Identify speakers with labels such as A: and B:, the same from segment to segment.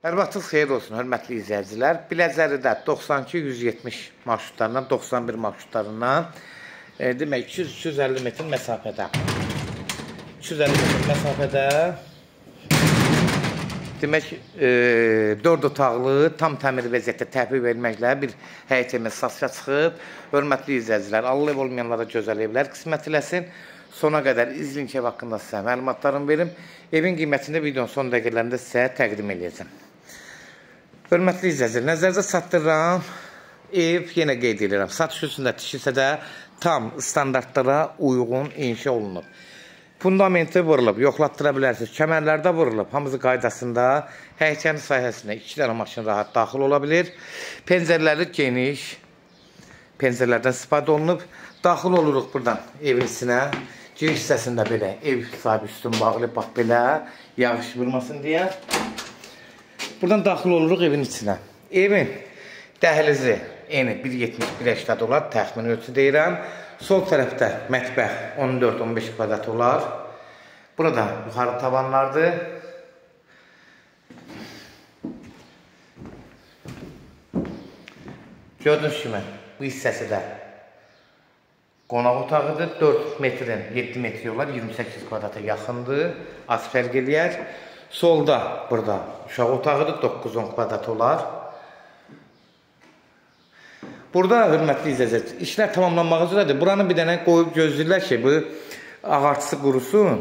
A: Hər vaxtınız xeyir olsun, hörmətli izləyicilər. Biləcəridə 92-170 marşrutlarından 91 marşrutlarından demək 250 metr məsafədə 250 metr məsafədə demək 4 otaqlı, tam təmir vəziyyətdə təhvil verməklə bir həyət evi satışa çıxıb. Hörmətli izləyicilər, Allah ev olmayanlara gözəl evlər qismət eləsin. Sona qədər izləyin ki, ev haqqında sizə məlumatlarımı verim. Evin qiymətini videonun son dəqiqələrində sizə təqdim edəcəm. Hörmətli izləyicilər, nəzərinizə çatdırıram. Ev, yenə qeyd edirəm, satış üstündə tikilsə də tam standartlara uyğun inşa olunub. Fundamenti vurulub, yoxlatdıra bilərsiniz. Kəmərlərdə vurulub, hamısı qaydasında. Həyətənin sahəsinə 2 dənə maşın rahat daxil ola bilir. Pəncərələri geniş, pəncərələrdən istifadə olunub. Daxil oluruq buradan evin içinə. Giriş hissəsində belə ev sahibi üstün bağlı, bax belə yağış vurmasın deyə. Buradan daxil oluruq evin içinə. Evin dəhlizi eni 1.70-1.80 olar, təxmin ölçü deyirəm. Sol tərəfdə mətbəx 14-15 kvadrat olar. Burada yuxarı tavanlardır. Gördüyünüz kimi bu hissəsi də qonaq otağıdır. 4 metrin 7 metri olar, 28 kvadrata yaxındır. Az fərq eləyər. Solda burada uşaq otağıdır, 9-10 kvadrat olar. Burada hörmətli izləyicilər, işlər tamamlanmaq üzrədir. Buranı bir dənə qoyub gözləyirlər ki, bu ağartısı qurusun,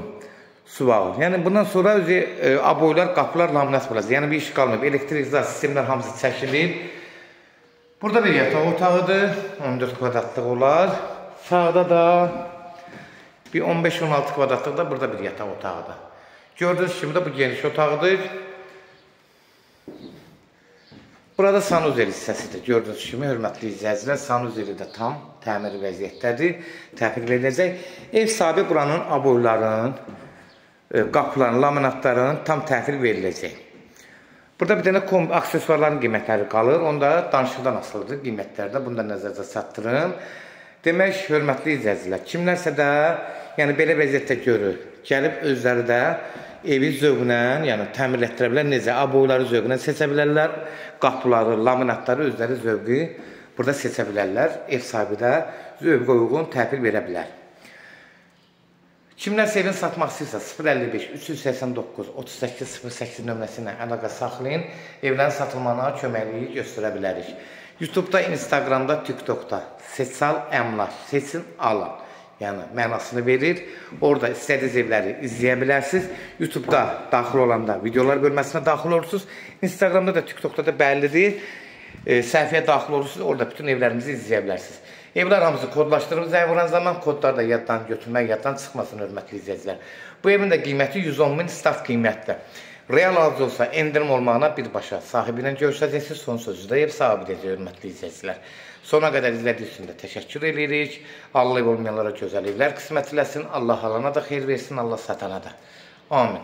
A: suvağı. Yəni bundan sonra aboylar, qapılar laminat olacaq. Yəni bir iş qalmayıb. Elektrik sistemlər hamısı çəkilir. Burada bir yataq otağıdır, 14 kvadratlıq olar. Sağda da bir 15-16 kvadratlıq da burada bir yataq otağıdır. Gördüyünüz kimi də bu geniş otağıdır. Burada sanuzel hissəsidir. Gördüyünüz kimi, hörmətli izləyicilər, sanuzeli də tam təmir vəziyyətdədir. Təhvil veriləcək. Ev sahibi buranın aboyların, qapıların, laminatların tam təhvil veriləcək. Burada bir dənə aksesuarların qiymətləri qalır. Onda danışıqdan asılıdır qiymətlərdə. Bunu da nəzərdə çatdırım. Demək, hörmətli izləyicilər, kimlərsə də yəni belə vəziyyətdə görür, gəlib özləri də evi zövqlə, yəni təmir etdirə bilər. Necə? Aboyları zövqlə seçə bilərlər. Qapıları, laminatları özləri zövqü burada seçə bilərlər. Ev sahibi də zövqə uyğun təhvil verə bilər. Kimlərsə evini satmaq istəyirsə 055-389-3808 nömrəsi ilə əlaqə saxlayın. Evlərin satılmağına köməkliyi göstərə bilərik. YouTube'da, Instagram'da, TikTok'da seçal əmlak, seçin alın. Yəni mənasını verir. Orada istədiyiniz evləri izləyə bilərsiniz. YouTube'da daxil olanda videolar bölməsinə daxil olursunuz. Instagram'da da, TikTok'da da bəllidir. Səhifəyə daxil olursunuz. Orada bütün evlərimizi izləyə bilərsiniz. Evlər hamısı kodlaşdırıb zəng vuran zaman kodlar da yaddan götürmək, yaddan çıxmasın, hörmətli izləyicilər. Bu evin də qiyməti 110.000 start qiymətdir. Real alıcı olsa endirim olmağına birbaşa sahibi ilə görüşəcəksiniz. Son sözü də ev sahibi deyəcək, hörmətli izləyicilər. Sona qədər izlədiyiniz üçün də təşəkkür edirik. Allah ev olmayanlara gözəl evlər qismət eləsin. Allah alana da xeyir versin, Allah satana da. Amin.